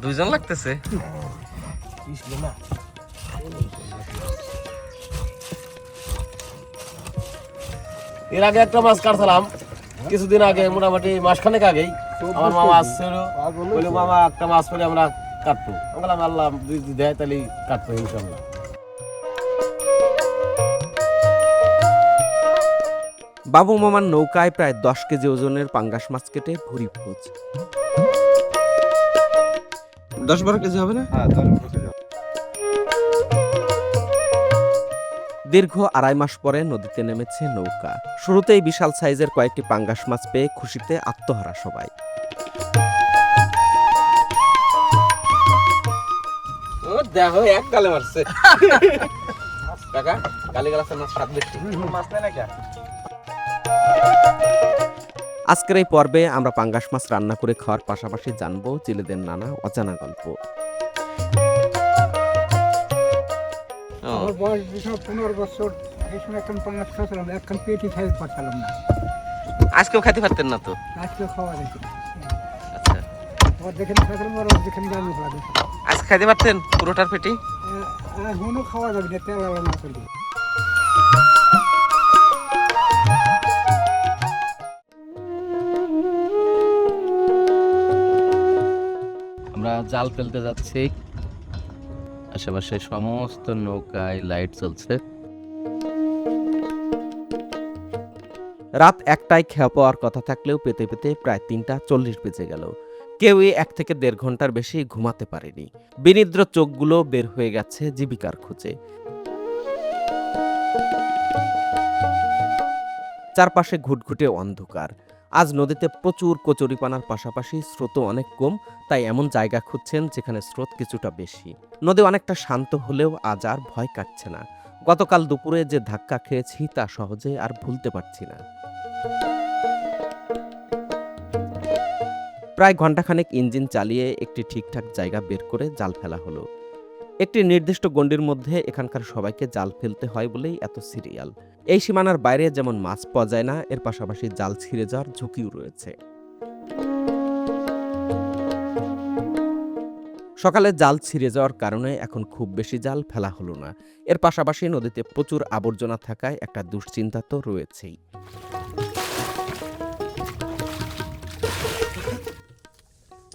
দুইজন লাগতেছে। এর আগে একটা মাছ কাটছিলাম কিছুদিন আগে, মোটামুটি মাসখানেক আগেই। আমার মামা আসছিল, বলে মামা একটা মাছ পেলে আমরা কাটবো। আমি বললাম আল্লাহ যদি দেয় তাহলে কাটবো ইনশাল্লাহ। বাবু মামার নৌকায় প্রায় 10 কেজি ওজনের পাঙ্গাস মাছ কেটে ভুরি ভোজ। 10-12 কেজি হবে না? দীর্ঘ 2.5 মাস পরে নদীতে নেমেছে নৌকা। শুরুতেই বিশাল সাইজের কয়েকটি পাঙ্গাস মাছ পেয়ে খুশিতে আত্মহারা সবাই। দেখো এক গালে মারছে। কাকা গালে গালাছে মাছ স্বাদ বেশি। মাছ নাই নাকি? আজকের এই পর্বে আমরা পাঙ্গাস মাছ রান্না করে খাওয়ার পাশাপাশি জানবো জেলেদের নানা অজানা গল্প। আমার বয়স 15 বছর, এই সময় এখন পাঙ্গাস খাচ্ছিলাম, এখন পেটি খাই পারছিলাম না। আজকেও খাইতে পারতেন না তো? আজকেও খাওয়া দেখি আচ্ছা, ওর যেখানে খাচ্ছিলাম ওর যেখানে জানি ভালো দেখি। আজকে খাইতে পারতেন পুরোটার পেটি? এখনও খাওয়া যাবে না, তেল আলো না চলবে। আমরা জাল ফেলতে যাচ্ছি, আশেপাশে সমস্ত নৌকায় লাইট জ্বলছে। রাত 1টায় খেয়া পাওয়ার কথা থাকলেও পেতে পেতে প্রায় 3:40 বেজে গেল। কেউই 1 থেকে 1.5 ঘন্টার বেশি ঘুমাতে পারেনি। বিনিদ্র চোখগুলো বের হয়ে গেছে জীবিকার খোঁজে। চারপাশে ঘুটঘুটে অন্ধকার। আজ নদীতে প্রচুর কচুরিপানার পাশাপাশি স্রোতও অনেক কম, তাই এমন জায়গা খুঁজছেন যেখানে স্রোত কিছুটা বেশি। নদী অনেকটা শান্ত হলেও আজ আর ভয় কাটছে না। গতকাল দুপুরে যে ধাক্কা খেয়েছি তা সহজে আর ভুলতে পারছি না। প্রায় ঘণ্টাখানেক ইঞ্জিন চালিয়ে একটি ঠিকঠাক জায়গা বের করে জাল ফেলা হলো। একটি নির্দিষ্ট গণ্ডির মধ্যে এখানকার সবাইকে জাল ফেলতে হয় বলেই এত সিরিয়াল। এই সীমানার বাইরে যেমন মাছ পাওয়া যায় না, এর পাশাপাশি জাল ছিঁড়ে যাওয়ার ঝুঁকিও রয়েছে। সকালে জাল ছিঁড়ে যাওয়ার কারণে এখন খুব বেশি জাল ফেলা হলো না। এর পাশাপাশি নদীতে প্রচুর আবর্জনা থাকায় একটা দুশ্চিন্তা তো রয়েছেই।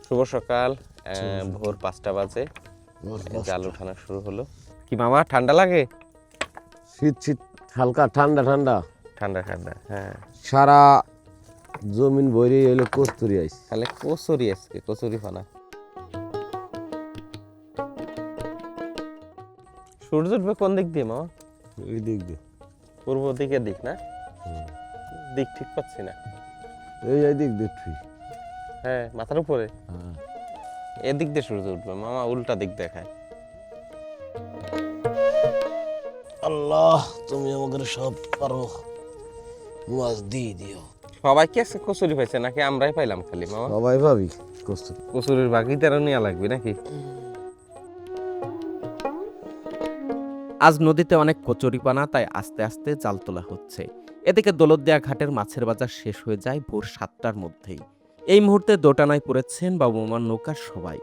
শুভ সকাল, ভোর 5টা বাজে, জাল উঠানো শুরু হলো। কি মামা ঠান্ডা লাগে? শীত শীত, হালকা ঠান্ডা ঠান্ডা ঠান্ডা ঠান্ডা, হ্যাঁ। সারা জমিন ভরে এলো কস্তুরি আইস। তাহলে কচুরি আজকে, কচুরি ফানা। সূর্য উঠবে কোন দিক দিয়ে মামা? ওই দিক দিয়ে, পূর্ব দিকের দিক না? দিক ঠিক পাচ্ছি না। এই দিক দেখবি। হ্যাঁ, মাথার উপরে এদিক দিয়ে সূর্য উঠবে, মামা উল্টা দিক দেখায়। আল্লাহ তুমি আমাদের সব পারো, মাছ দিয়ে দিও। সবাই কি আজকে কচুরি পাইছে নাকি আমরাই পাইলাম খালি মামা? সবাই ভাবি কস্তুরি। কচুরির বাকি তেরো নেওয়া লাগবে নাকি? আজ নদীতে অনেক কচুরিপানা, তাই আস্তে আস্তে জাল তোলা হচ্ছে। এদিকে দৌলতদিয়া ঘাটের মাছের বাজার শেষ হয়ে যায় ভোর 7টার মধ্যেই। এই মুহূর্তে দোটানায় পড়েছেন বাবু মামার নৌকার সবাই।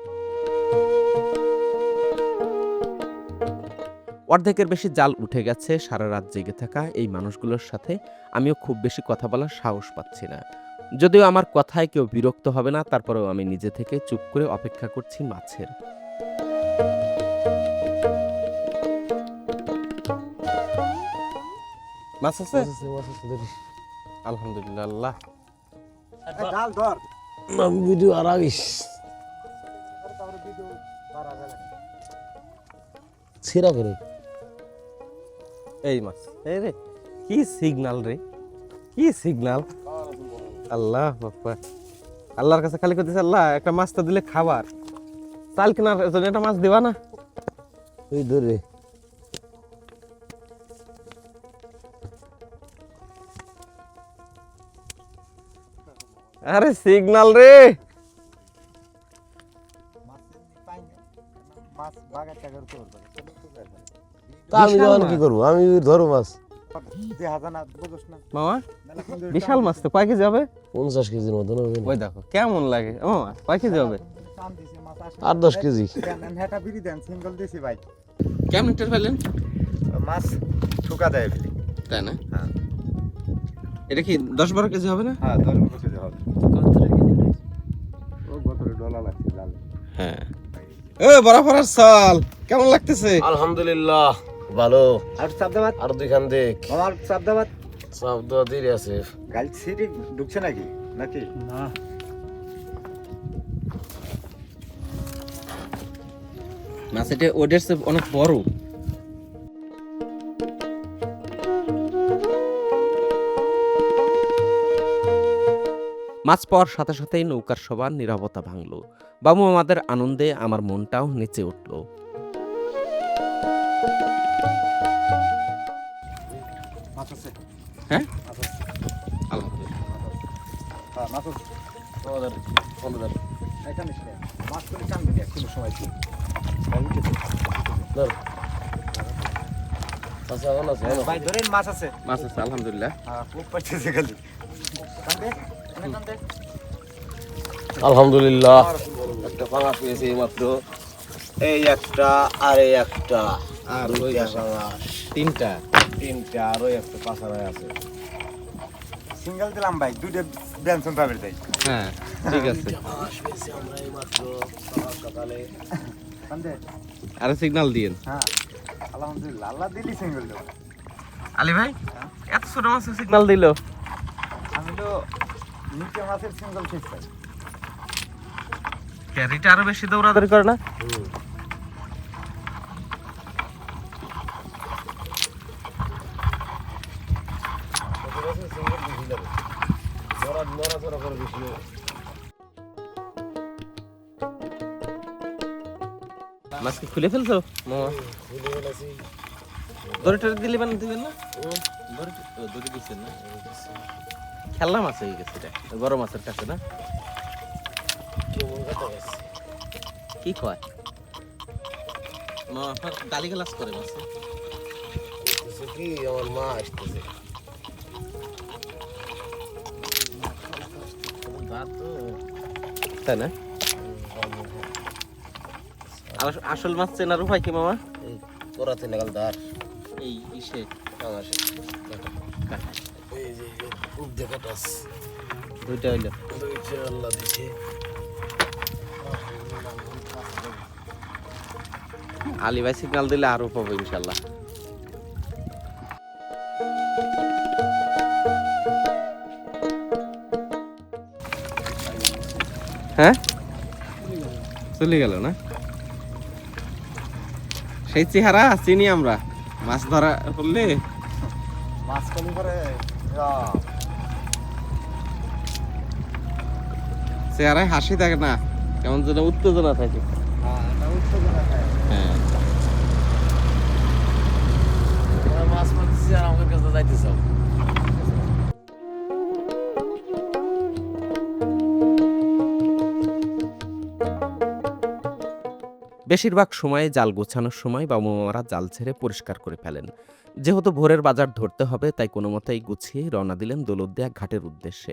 অর্ধেকের বেশি জাল উঠে গেছে। সারা রাত জেগে থাকা এই মানুষগুলোর সাথে আমিও খুব বেশি কথা বলার সাহস পাচ্ছি না। যদিও আমার কথায় কেউ বিরক্ত হবে না, তারপরেও আমি নিজে থেকে চুপ করে অপেক্ষা করছি মাছের। মাছ আছে? আলহামদুলিল্লাহ। আল্লাহ আমি ভিডিও আর আইস ছিড়া করে এই মাছ, এই রে কি সিগন্যাল রে, কি সিগন্যাল! আল্লাহ বাপ্পা, আল্লাহর কাছে খালি করতেছে আল্লাহ একটা মাছ তো দিলে খাবার, চাল কেনার জন্য একটা মাছ দিবা না? ওই ধরে আরে সিগন্যাল রে। আমি যখন কি করবো, আমি ধরো মাছ। মামা বিশাল মাছ তো, কয় কেজি হবে? 50 কেজির মতন হবে। ওই দেখো কেমন লাগে মামা, কয় কেজি হবে? চান দিছি মাছ আসে 8-10 কেজি। দেন হেটা বিড়ি দেন সিঙ্গেল দিছি ভাই কেমন টের পেলেন? মাছ ঠুকা দেয় ফেলি তাই না? হ্যাঁ এটা কি 10-12 কেজি হবে না? হ্যাঁ 10 কেজি হবে ও গতরে ডলা লাগছে জাল হ্যাঁ। এ বরাবর সাল কেমন লাগতেছে? আলহামদুলিল্লাহ ভালো। আর সাবদাবাদ আর দুইখান দেখ আমার সাবদাবাদ শব্দ দিয়ে আছে। গাল সিটি ঢুকছে নাকি নাকি না মাছ এটা ওদের চেয়ে অনেক বড়। মাছ পাওয়ার সাথে সাথেই নৌকার সবার নীরবতা ভাঙল। বাবু আমাদের আনন্দে আমার মনটাও নেচে উঠল। মাছ আছে হ্যাঁ মাছ আছে আলহামদুলিল্লাহ। হ্যাঁ মাছ আছে তোমাদের বন্ধুদের এখানে মাছ করে চান দিলে কোনো সময় কি ধর আচ্ছা ভালো আছে ভালো। ভাই ধরেন মাছ আছে মাছ আছে আলহামদুলিল্লাহ। হ্যাঁ খুব পাইতেছে খালি কান্দে কান্দে আলহামদুলিল্লাহ একটা পাঙাশ পেয়েছি মাত্র। এই একটা আর এই একটা আর ওই দুইটা পাশে। পাঙাশ, তিনটা। তিনটা আর ওই একটা পাশারায় আছে। সিঙ্গেল দিলাম ভাই দুইটা বেনসন পাবে তাই হ্যাঁ ঠিক আছে। পাঙাশ পেয়েছি আমরা এই মাত্র সকাল সকালে। কান্দে আরে সিগন্যাল দিয়েন। হ্যাঁ আলহামদুলিল্লাহ আল্লাহ দিলি সিঙ্গেল দেব আলী ভাই এত ছোট মাছের সিগন্যাল দিল। আমি তো নিচে মাছের সিঙ্গেল ঠিক পাই ক্যারিটা আরো বেশি দৌড়াদৌড়ি করে না? নড়াচড়া করে বেশি। মাছ কি খুলে ফেলছো মামা? দড়ি টড়ি দিলে মানে দিবেন না? দড়ি দিচ্ছেন না? খেলনা মাছ হয়ে গেছে এটা, বড় মাছের কাছে না? কি কয় মামা আপনার গালি গালাজ করে মাছে? কি আমার মা আসতেছে। তাই না? আসল মাছ চেনার উপায় কি মামা? এই কোরাতে লাগাল দার এই ইসে পাঙাশে এই যে খুব দেখাটাস দুইটা হইলো। দুইটা আল্লাহ দিছে। আলী ভাই সিগন্যাল দিলে আরো পাবো ইনশাল্লাহ। হ্যাঁ চলে গেল না? সেই চেহারা চিনি আমরা মাছ ধরা করলে। মাছ কলি করে চেহারায় হাসি থাকে না, কেমন যেন উত্তেজনা থাকে। হ্যাঁ এটা উত্তেজনা থাকে হ্যাঁ তোমরা মাছ মারতেছি আর আমাদের কাছে যাইতেছ। বেশিরভাগ সময়ে জাল গোছানোর সময় বাবু মামারা জাল ছেড়ে পরিষ্কার করে ফেলেন। যেহেতু ভোরের বাজার ধরতে হবে তাই কোনো মতেই গুছিয়ে রওনা দিলেন দৌলতদিয়া ঘাটের উদ্দেশ্যে।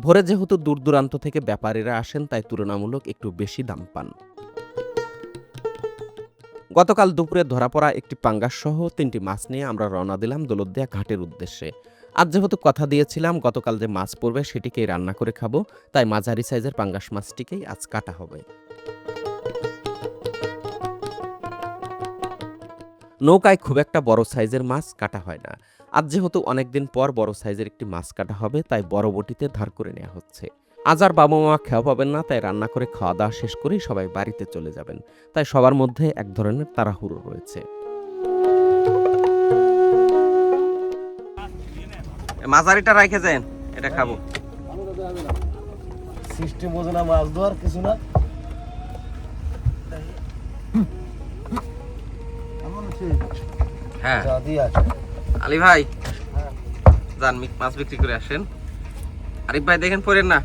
ভোরে যেহেতু দূর দূরান্ত থেকে ব্যাপারীরা আসেন তাই তুলনামূলক একটু বেশি দাম পান। গতকাল দুপুরে ধরা পড়া একটি পাঙ্গাস সহ 3টি মাছ নিয়ে আমরা রওনা দিলাম দৌলতদিয়া ঘাটের উদ্দেশ্যে। আজ যেহেতু কথা দিয়েছিলাম গতকাল যে মাছ পড়বে সেটিকেই রান্না করে খাবো, তাই মাঝারি সাইজের পাঙ্গাস মাছটিকেই আজ কাটা হবে। নৌকায় খুব একটা বড় সাইজের মাছ কাটা হয় না। আজ যেহেতু অনেকদিন পর বড় সাইজের একটি মাছ কাটা হবে তাই বড় বটিতে ধার করে নেওয়া হচ্ছে। আজ আর বাবা মা খাওয়া পাবেন না, তাই রান্না করে খাওয়া দাওয়া শেষ করেই সবাই বাড়িতে চলে যাবেন। তাই সবার মধ্যে এক ধরনের তাড়াহুড়ো রয়েছে। মাঝারিটা রাখে যান, এটা খাবো। সিস্টেম বোঝে না মাছ ধোয়ার কিছু না। এমন আছে হ্যাঁ যা দিয়ে আছে। আলী ভাই যান মাছ বিক্রি করে আসেন। আরিফ ভাই দেখেন পড়েন না।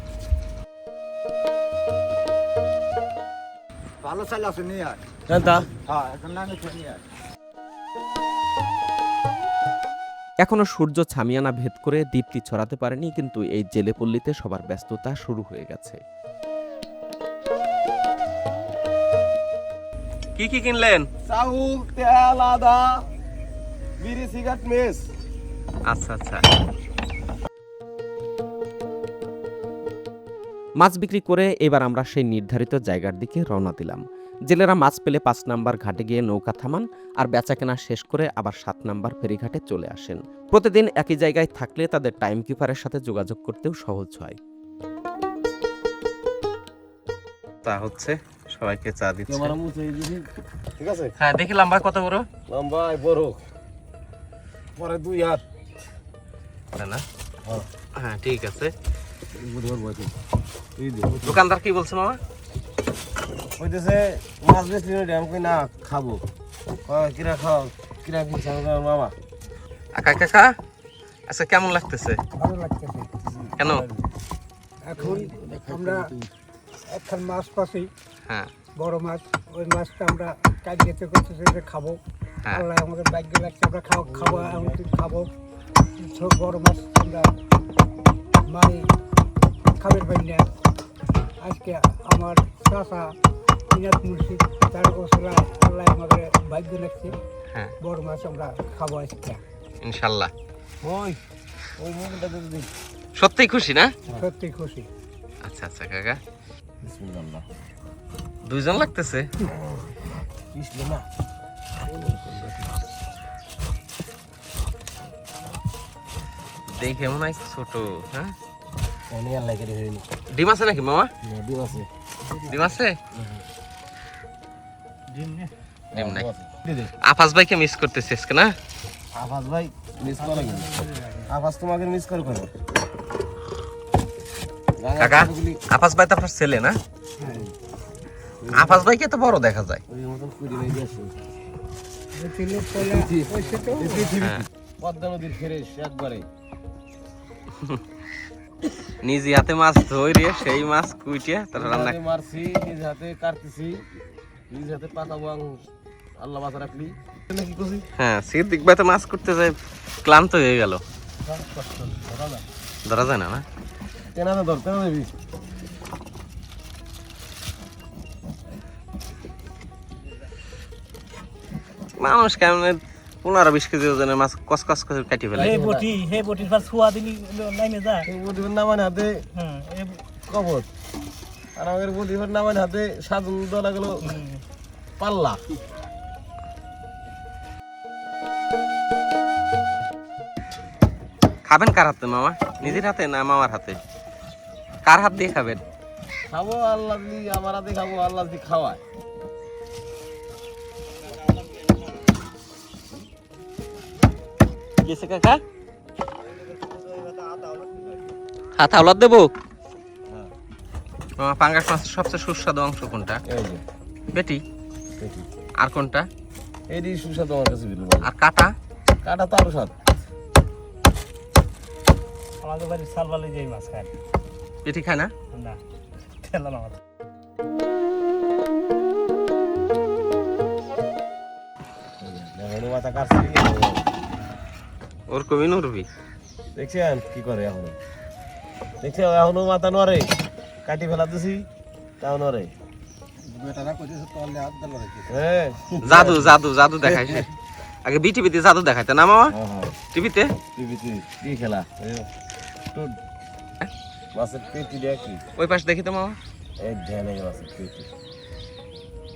ভালো চাল আছে নিয়ে আয় জানতা হ্যাঁ এখন না নিয়ে আয় এখনো সূর্য ছামিয়ানা ভেদ করে দীপ্তি ছড়াতে পারেনি, কিন্তু এই জেলেপল্লীতে সবার ব্যস্ততা শুরু হয়ে গেছে। কি কি কিনলেন? চাউল, তেল, আদা, বিড়ি, সিগারেট, মেস। আচ্ছা আচ্ছা। মাছ বিক্রি করে এবার আমরা সেই নির্ধারিত জায়গার দিকে রওনা দিলাম। জেলেরা মাছ পেলে 5 নাম্বার ঘাটে গিয়ে নৌকা থামান আর বেচাকেনা শেষ করে আবার 7 নাম্বার ফেরিঘাটে চলে আসেন। প্রতিদিন একই জায়গায় থাকলে তাদের টাইম কিপারের সাথে যোগাযোগ করতেও সহজ হয়। তা হচ্ছে, সবাইকে চা দিচ্ছে। ক্যামেরা মুছে দিছি, ঠিক আছে? হ্যাঁ দেখি লম্বা কত বড়? লম্বায় বড়, পরে 2 হাত। তাই না? হ্যাঁ। হ্যাঁ ঠিক আছে। বুধবার বইতে এই দে দোকানদার কি বলছে মামা? কইতেছে মাছ বেশি রে, আমি কই না খাবো। কয় কিরা খাও, কিরা কিনছে মামা। কাকা আচ্ছা কেমন লাগতেছে? ভালো লাগতেছে। কেন? এখন আমরা একখান মাছ পাচ্ছি, হ্যাঁ বড় মাছ। ওই মাছটা আমরা কাটিয়ে করতেছি যে খাবো। হ্যাঁ। আল্লাহ আমাদের ভাগ্য লাগছে, আমরা খাবো আমি খাবো। ছোট বড় মাছ আমরা মারি খাবার পাই না। আজকে আমার চাষা ইনাত মুর্শিদ তার গোসলা আল্লাহ আমাদের ভাগ্য লাগছে, হ্যাঁ বড় মাছ আমরা খাবো আজকে। ইনশাল্লাহ। ওই ওই মুখটা দিদি। সত্যিই খুশি না? সত্যি খুশি। আচ্ছা আচ্ছা কাকা, বিসমিল্লাহ। 2 জন লাগতেছে? কিসলে না দেখে মনে হয় ছোট। হ্যাঁ আমি আল্লাহ করে হইনি। ডিম আছে নাকি মামা? ডিম আছে। ডিম আছে? ডিম নাই। দিদি আফাজ ভাইকে মিস করতেছি আজকে না? আফাজ ভাই মিস করে গেল। আফাজ তোমাকে মিস করে কেন? কাকা আফাজ ভাই তো আপনার ছেলে না? আফাজ ভাইকে তো বড় দেখা যায়। ওই মতন কুড়ি নাই দিয়েছে। হ্যাঁ। পদ্মা নদীর ফ্রেশ একবারে। নিজে হাতে মাছ ধরে সেই মাছ কুইটিয়া তারপর রান্না। নিজে মারছি, নিজ হাতে কাটতেছি, নিজ হাতে পাকাবো। আল্লাহ বাঁচা রাখলি নাকি করছি। হ্যাঁ সিদ্দিক ভাই তো মাছ করতে যায় ক্লান্ত হয়ে গেল। ধরা যায় না না? কেনা না ধর, কেনা দেবি। মানুষ কেমন 15-20 কেজি ওজনের মাছ কসকস করে কাটি ফেলে। হে বটির পাশ ছোয়া দিলি লাইনে যা। এই বুদ্ধির নামান হাতে হ্যাঁ কবর, আর আমাদের বুদ্ধির নামান হাতে সাধন দলা গেল পাল্লা। খাবেন কার হাতে মামা? নিজের হাতে না মামার হাতে? কার হাত দিয়ে খাবেন? খাবো আল্লাহ দিলি, আমার হাতে খাবো, আল্লাহ দিলি খাওয়ায়। কিসে কাকা? হাত আওলাদ দেবো? মামা পাঙ্গাস মাছের সবচেয়ে সুস্বাদু অংশ কোনটা? এই যে বেটি। পেটি। আর কোনটা? এইটি সুস্বাদু আমার কাছে বিল। আর কাটা? কাটা তো আরো স্বাদ। আমাদের বাড়ির সালবালে যাই মাছ খায় বেটি খায় না? না, খেলা না মাছ। দেখেন মাথা কাটছি, ওর কমি নড়বি। দেখছেন কি করে এখন? দেখছেন এখনো মাথা নড়ে, কাটি ফেলা দিছি তাও নড়ে। হ্যাঁ জাদু জাদু জাদু দেখাইছে। আগে বিটিভিতে জাদু দেখাইতে না মামা? টিভিতে? টিভিতে কি খেলা? মাছের পেটি দেখি, ওই পাশ দেখি তো মামা। এই ধ্যানে মাছের পেটি।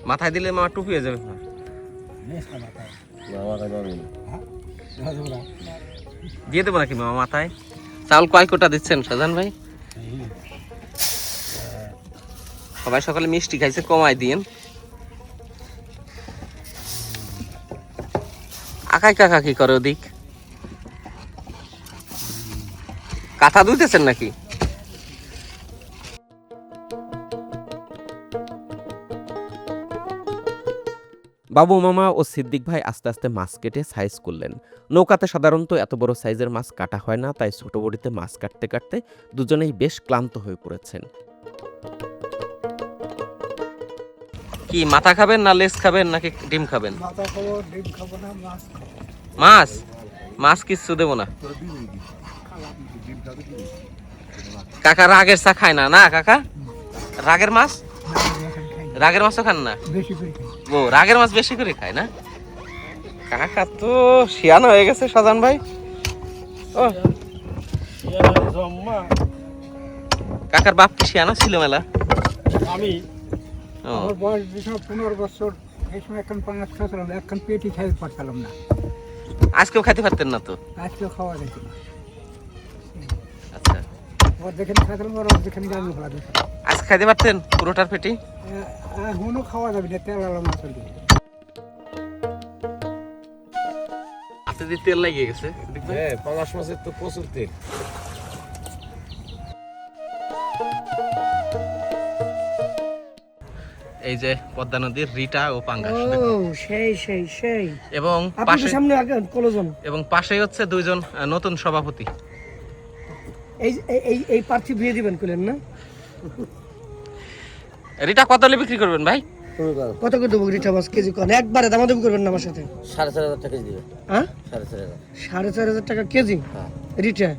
মাথায় দিলে মামা টুপি হয়ে যাবে। না মাথায় নড়ে না। দিয়ে দেবো নাকি মামা মাথায়? চাউল কয় কোটা দিচ্ছেন সাজান ভাই? সবাই সকালে মিষ্টি খাইছে, কমাই দিন। আকাই কাকা কি করে ওদিক? কাঁথা ধুইতেছেন নাকি? বাবু মামা ও সিদ্দিক ভাই আস্তে আস্তে মাছ কেটে সাইজ করলেন। নৌকাতে সাধারণত এত বড় সাইজের মাছ কাটা হয় না, তাই ছোট বড়িতে মাছ কাটতে কাটতে দুজনেই বেশ ক্লান্ত হয়ে পড়েছেন। কি মাথা খাবেন না লেজ খাবেন নাকি ডিম খাবেন? মাথা খাবো, ডিম খাবো না, মাছ খাবো। মাছ? মাছ কিচ্ছু দেবো না। কাকা রাগের চা খায় না, না কাকা? রাগের মাছ, রাগের মাছও খান না? বেশি করে খাই। ও রাগের মাছ বেশি করে খায় না? কাকা তো শিয়ানো হয়ে গেছে সাজান ভাই। ও কাকার বাপ কি শিয়ানো ছিল মেলা? আমি ও আমার বয়স যেসব 15 বছর, এই সময় এখন 5 খাচ্ছিলাম, এখন পেটি খাইতে পারতাম না। আজকেও খাইতে পারতেন না তো? আজকেও খাওয়া গেছে। আচ্ছা, ওর যেখানে খাইতাম ওর যেখানে আমি ভালো দিতাম। আজ খাইতে পারতেন পুরোটার পেটি? এখনো খাওয়া যাবে না, তেল আলো মাছ হলে। হাতে দিয়ে তেল লাগিয়ে গেছে। হ্যাঁ, পাঙাশ মাছের তো প্রচুর তেল। এই যে পদ্মা নদীর রিটা ও পাঙ্গাস ও সেই সেই সেই, এবং আপনি পাশে, তো সামনে আগে কলজন। এবং পাশেই হচ্ছে দুইজন নতুন সভাপতি। এই এই এই প্রার্থী বিয়ে দিবেন কইলেন না? রিটা কত হলে বিক্রি করবেন ভাই? কত করে দেবো রিটা মাছ কেজি? কোন একবারে দামাদামি করবেন না আমার সাথে? 4,500 টাকা দিবে। হ্যাঁ 4,500। 4,500 টাকা কেজি হ্যাঁ। রিটা?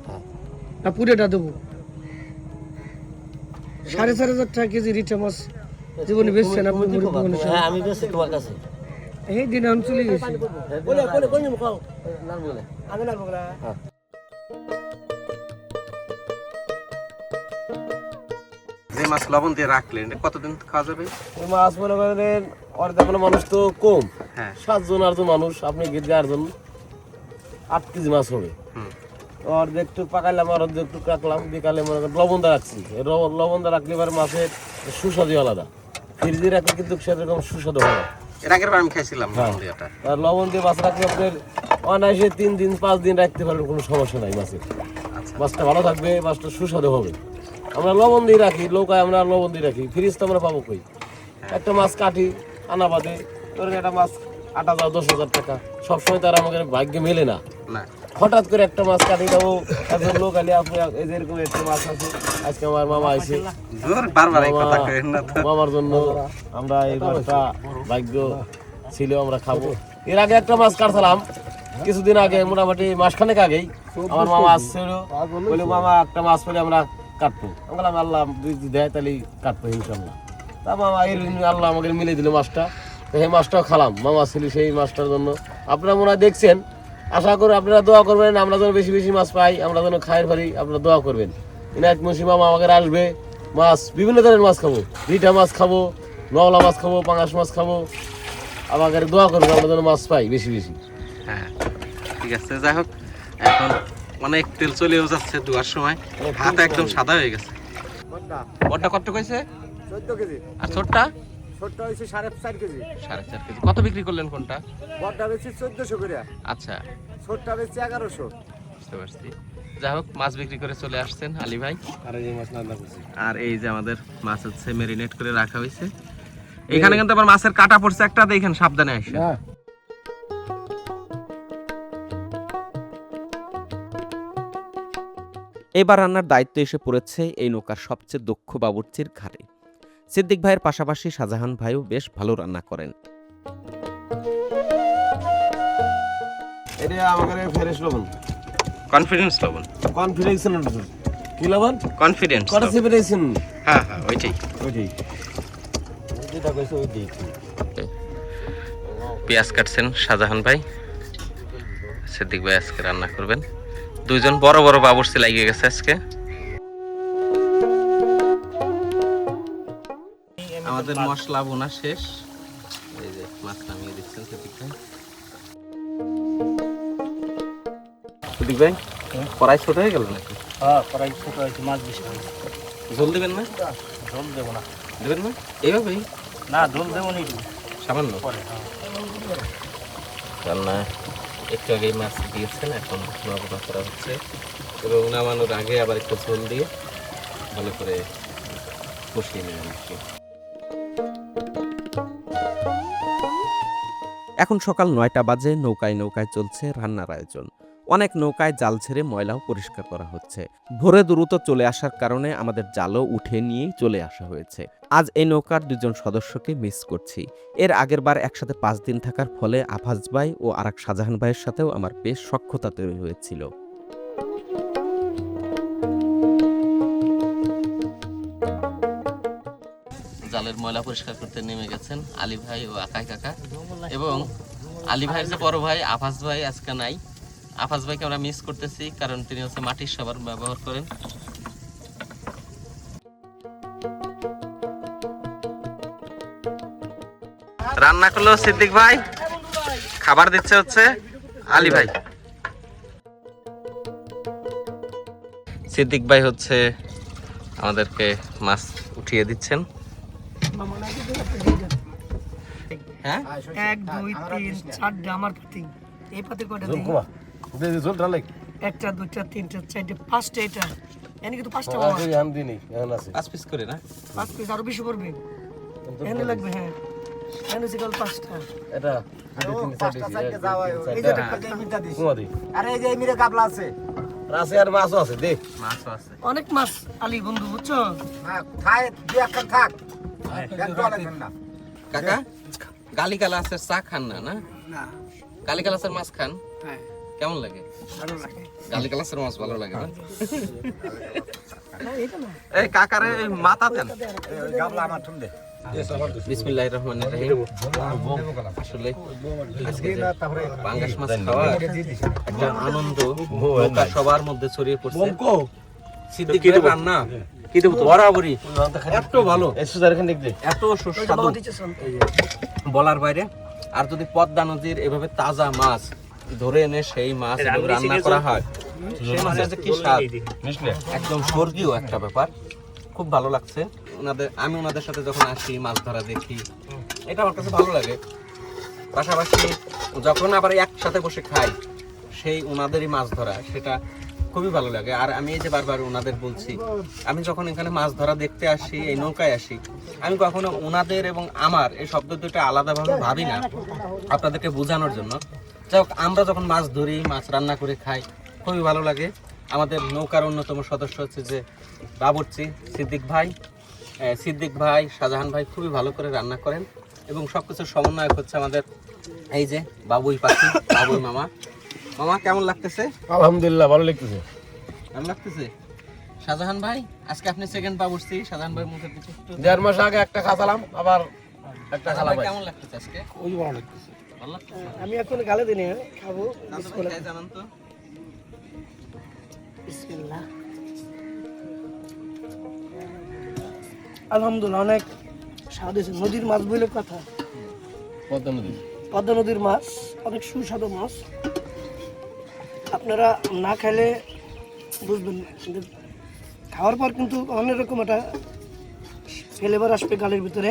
না পুরোটা দেবো? 4,500 টাকা কেজি রিটা মাছ জীবনে বেচছেন আপনি? হ্যাঁ, আমি বেশি তোমার কাছে। এই দিন আমি চলে গেছি। যে মাছ লবণ দিয়ে রাখলেন এটা কতদিন খাওয়া যাবে? ওই মাছ মনে করেন অর্ধেক মানুষ তো কম, হ্যাঁ 7 জন 8 জন মানুষ, আপনি গিয়ে 8 জন, 8 কেজি মাছ হবে। হুম। অর্ধেক একটু পাকাইলাম আর অর্ধেক একটু কাটলাম, বিকালে মনে করেন লবণদা রাখছি। লবণদা রাখলে এবার মাছের সুস্বাদু আলাদা, ফ্রিজে রাখলে কিন্তু সেরকম সুস্বাদু হয় না। এর আগের বার আমি খাইছিলাম লবণ দিয়েটা। আর লবণ দিয়ে মাছ রাখলে আপনার অনায়াসে 3 দিন 5 দিন রাখতে পারবেন, কোনো সমস্যা নাই মাছের। আচ্ছা, মাছটা ভালো থাকবে, মাছটা সুস্বাদু হবে। আমরা লবণ দিয়ে রাখি, নৌকায় আমরা লবণ দিয়ে রাখি, ফ্রিজ তো আমরা পাবো কই? একটা মাছ কাটি আনা বাদে, ধরেন একটা মাছ 8,000 10,000 টাকা, সবসময় তার আমাদের ভাগ্যে মেলে না। না হঠাৎ করে একটা মাছ কাটি দেবো, একজন লোক আলি আপনি এই যে এরকম একটা মাছ আছে, আজকে আমার মামা আইছে, জোর বারবার এই কথা কইেন না তো। মামার জন্য আমরা এই মাছটা ভাগ্য ছিল আমরা খাবো। এর আগে একটা মাছ কাটছিলাম কিছুদিন আগে, মোটামুটি মাসখানেক আগেই। আমার মামা আসছিল, বলে মামা একটা মাছ পেলে আমরা কাটবো। আমি বললাম আল্লাহ যদি দেয় তাহলে কাটবো ইনশাল্লাহ। তা মামা এই আল্লাহ আমাকে মিলে দিল মাছটা, তো সেই মাছটাও খালাম। মামা ছিল সেই মাছটার জন্য। আপনারা মনে হয় দেখছেন, আশা করি আপনারা দোয়া করবেন আমরা যেন বেশি বেশি মাছ পাই, আমরা যেন খায়ের পারি, আপনারা দোয়া করবেন। ইনায়ত মুন্সি মামা আমাকে আসবে, মাছ বিভিন্ন ধরনের মাছ খাবো, রিটা মাছ খাবো, নওলা মাছ খাবো, পাঙাশ মাছ খাবো। আমাকে দোয়া করবেন আমরা যেন মাছ পাই বেশি বেশি। হ্যাঁ ঠিক আছে, যাই হোক এখন অনেক তেল চলেও যাচ্ছে দুয়ার সময়, হাত একদম সাদা হয়ে গেছে। বড়টা কত কইছে? 14 কেজি। আর ছোটটা? ছোটটা হয়েছে 4.5 কেজি। 4.5 কেজি। কত বিক্রি করলেন কোনটা? বড়টা বেশি 1400 করে, আচ্ছা ছোটটা বেশি 1100। বুঝতে পারছি। যাই হোক মাছ বিক্রি করে চলে আসছেন আলী ভাই। আর এই মাছ রান্না করছি। আর এই যে আমাদের মাছ হচ্ছে মেরিনেট করে রাখা হয়েছে। এখানে কিন্তু আবার মাছের কাটা পড়ছে একটা, দেখেন সাবধানে আসে। এবার রান্নার দায়িত্ব এসে পড়েছে এই নৌকার সবচেয়ে দক্ষ বাবুর্চির ঘাড়ে। সিদ্দিক ভাইয়ের পাশাপাশি শাহজাহান ভাইও বেশ ভালো রান্না করেন। এটা আমাদের ফ্রেশ লবণ, কনফিডেন্স লবণ। কনফিডেন্স কি লবণ? কনফিডেন্স। কটা সেপারেশন? হ্যাঁ হ্যাঁ ওইটাই। ওইটাই যেটা কইছে ওইটাই। পেঁয়াজ কাটছেন শাহজাহান ভাই, সিদ্দিক ভাই আজকে রান্না করবেন। দুইজন বড় বড় বাবুর্চি লাগিয়ে গেছে আজকে। আমাদের মশলা বোনা শেষ, এই যে মাছ নামিয়ে দিচ্ছেন সিদ্দিক ভাই। সিদ্দিক ভাই কড়াই ছোট হয়ে গেল নাকি? হ্যাঁ, কড়াই ছোট হয়েছে, মাছ বেশি হয়েছে। ঝোল দেবেন না? ঝোল দেবো না। দেবেন না এইভাবেই? না, ঝোল দেবো নি সামান্য পরে। হ্যাঁ, রান্না একটু আগেই মাছ দিয়েছেন, এখন নামানো করা হচ্ছে এবং নামানোর আগে আবার একটু ঝোল দিয়ে ভালো করে কষিয়ে নেবেন আর কি। এখন সকাল 9টা বাজে, নৌকায় নৌকায় চলছে রান্নার আয়োজন। অনেক নৌকায় জাল ছেড়ে ময়লাও পরিষ্কার করা হচ্ছে। ভোরে দ্রুত চলে আসার কারণে আমাদের জালও উঠে নিয়েই চলে আসা হয়েছে। আজ এই নৌকার 2 জন সদস্যকে মিস করছি। এর আগের বার একসাথে 5 দিন থাকার ফলে আফাজ ভাই ও আরেক শাহজাহান ভাইয়ের সাথেও আমার বেশ সখ্যতা তৈরি হয়েছিল। জালের ময়লা পরিষ্কার করতে নেমে গেছেন আলী ভাই ও আকাই কাকা, এবং আলী ভাইয়ের যে বড় ভাই আফাজ ভাই আজকে নাই। আফাজ ভাইকে আমরা মিস করতেছি, কারণ তিনি হচ্ছে মাটির সাবান ব্যবহার করেন। রান্না করলো সিদ্দিক ভাই, খাবার দিচ্ছে হচ্ছে আলী ভাই। সিদ্দিক ভাই হচ্ছে আমাদেরকে মাছ উঠিয়ে দিচ্ছেন। হ্যাঁ 1 2 3 4 আমার পাতি এই পাতি কয়টা দিই কুমা দে জল ঢালে 1টা 2টা 3টা 4টা 5টা এটা এনে কিন্তু 5টা আমি দিই নেই এখন আছে 5 পিস করে না? 5 পিস আরো বেশি পড়বে এনে লাগবে। হ্যাঁ এনে সিকাল 5টা এটা 2 3 4 যাওয়া এই যে একটা মিটা দিছি। কুমা দি আরে এই যে মিরে গাবলা আছে রাসে আর মাছও আছে দে মাছও আছে। অনেক মাছ আলী বন্ধু বুঝছো। খায় দুই একটা থাক একটু লাগবেন না কাকা গালিগালাসের চা খান না? না না গালিগালাসের মাছ খান? হ্যাঁ কেমন লাগে? ভালো লাগে গালিগালাসের মাছ ভালো লাগে না? না এটা না এই কাকারে মাথা দেন। গাবলা আমার ঠুন দে বিসমিল্লাহির রহমানির রহিম। আসলে আজকে যে পাঙ্গাস মাছ খাওয়ার একটা আনন্দ নৌকা সবার মধ্যে ছড়িয়ে পড়ছে। সিদ্দিক ভাইয়ের রান্না কি দেব তো বরাবরই এত ভালো, এই সুজার এখানে দেখ দে এত সুস্বাদু বলার বাইরে। আর যদি পদ্মা নদীর এভাবে তাজা মাছ ধরে এনে সেই মাছ এভাবে রান্না করা হয়, সেই মাছের যে কি স্বাদ, মিশলে একদম স্বর্গীয় একটা ব্যাপার। খুব ভালো লাগছে আমি ওনাদের সাথে যখন আসি মাছ ধরা দেখি, এটা আমার কাছে ভালো লাগে। পাশাপাশি যখন আবার একসাথে বসে খাই সেই ওনাদেরই মাছ ধরা, সেটা খুবই ভালো লাগে। আর আমি এই যে বারবার ওনাদের বলছি, আমি যখন এখানে মাছ ধরা দেখতে আসি, এই নৌকায় আসি, আমি কখনো ওনাদের এবং আমার এই শব্দ দুটো আলাদাভাবে ভাবি না, আপনাদেরকে বোঝানোর জন্য। যাই হোক, আমরা যখন মাছ ধরি, মাছ রান্না করে খাই, খুবই ভালো লাগে। আমাদের নৌকার অন্যতম সদস্য হচ্ছে যে বাবুর্চি সিদ্দিক ভাই শাহজাহান ভাই খুবই ভালো করে রান্না করেন, এবং সবকিছুর সমন্বয়ক হচ্ছে আমাদের এই যে বাবুই পাখি, বাবুই মামা। মামা কেমন লাগতেছে? আলহামদুলিল্লাহ ভালো লাগতেছে। ভালো লাগতেছে। শাহজাহান ভাই আজকে আপনি সেকেন্ড বাবুর্চি, শাহজাহান ভাই মুখের দিকে একটু 1.5 মাস আগে একটা খাতালাম, আবার একটা খালা ভাই কেমন লাগতেছে আজকে? ওই ভালো লাগতেছে। ভালো লাগতেছে। আমি এখন গালে দিনে খাবো দাদু ভাই খাই জানান তো। বিসমিল্লাহ। আলহামদুলিল্লাহ অনেক স্বাদ হয়েছে। নদীর মাছ বলে কথা, পদ্মা নদী পদ্মা নদীর মাছ অনেক সুস্বাদু মাছ। আপনারা না খেলে বুঝবেন না, কিন্তু খাওয়ার পর কিন্তু অন্যরকম একটা ফ্লেভার আসবে গালের ভিতরে।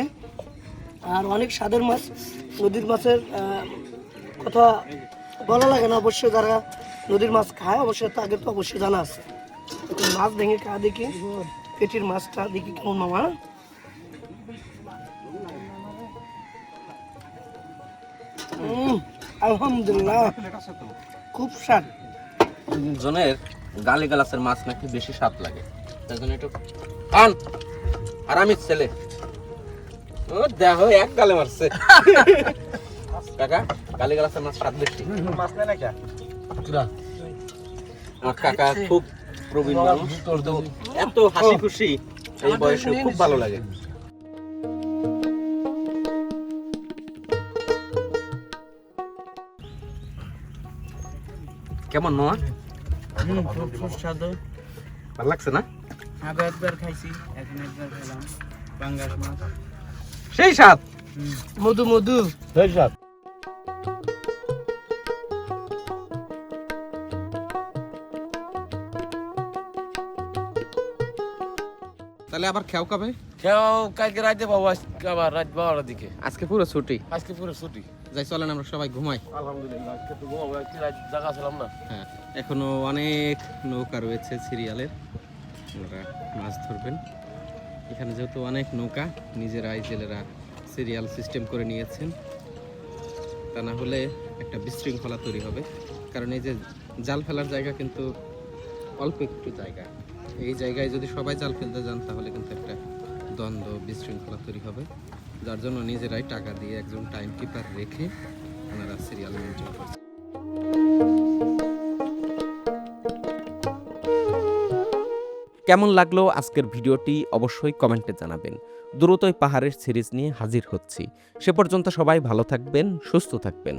আর অনেক স্বাদের মাছ, নদীর মাছের কথা বলা লাগে না। অবশ্যই যারা নদীর মাছ খায় অবশ্যই তাদের তো অবশ্যই জানা আছে। এখন মাছ ভেঙে খাওয়া দেখি, পেটির মাছটা দেখি কেমন মামা। আলহামদুলিল্লাহ খুব স্বাদ। জনের গালিগালাসের মাছ নাকি বেশি স্বাদ লাগে, তাই জন্য একটু খান। আর আমি ছেলে ও দেখো এক গালে মারছে। কাকা গালিগালাসের মাছ স্বাদ বেশি। মাছ নেই না কে আমার কাকা খুব প্রবীণ মানুষ, কিন্তু এত হাসি খুশি এই বয়সে খুব ভালো লাগে। কেমন মামা? খুব সুস্বাদু। ভালো লাগছে না? আগে একবার খাইছি, এখন একবার খেলাম পাঙ্গাস মাছ। সেই স্বাদ। মধু মধু সেই সাথ তাহলে আবার খেও কবে? কেউ কালকে রাতে পাবো, আজকে আবার রাত 12টার দিকে। আজকে পুরো ছুটি। আজকে পুরো ছুটি। যাই চলেন আমরা সবাই ঘুমাই। আলহামদুলিল্লাহ আজকে তো ঘুমাবো, আজকে রাত জায়গা ছিলাম না। হ্যাঁ, এখনো অনেক নৌকা রয়েছে সিরিয়ালের, ওরা মাছ ধরবেন। এখানে যেহেতু অনেক নৌকা, নিজেরাই জেলেরা সিরিয়াল সিস্টেম করে নিয়েছেন, তা না হলে একটা বিশৃঙ্খলা তৈরি হবে। কারণ এই যে জাল ফেলার জায়গা কিন্তু অল্প একটু জায়গা। এই জায়গায় যদি সবাই জাল ফেলতে যান তাহলে কিন্তু একটা দ্বন্দ্ব বিশৃঙ্খলা তৈরি হবে, যার জন্য নিজেরাই টাকা দিয়ে একজন টাইম কিপার রেখে ওনারা সিরিয়াল মেনটেন করছে। কেমন লাগলো আজকের ভিডিওটি অবশ্যই কমেন্টে জানাবেন। দ্রুতই পাহাড়ের সিরিজ নিয়ে হাজির হচ্ছি। সে পর্যন্ত সবাই ভালো থাকবেন, সুস্থ থাকবেন।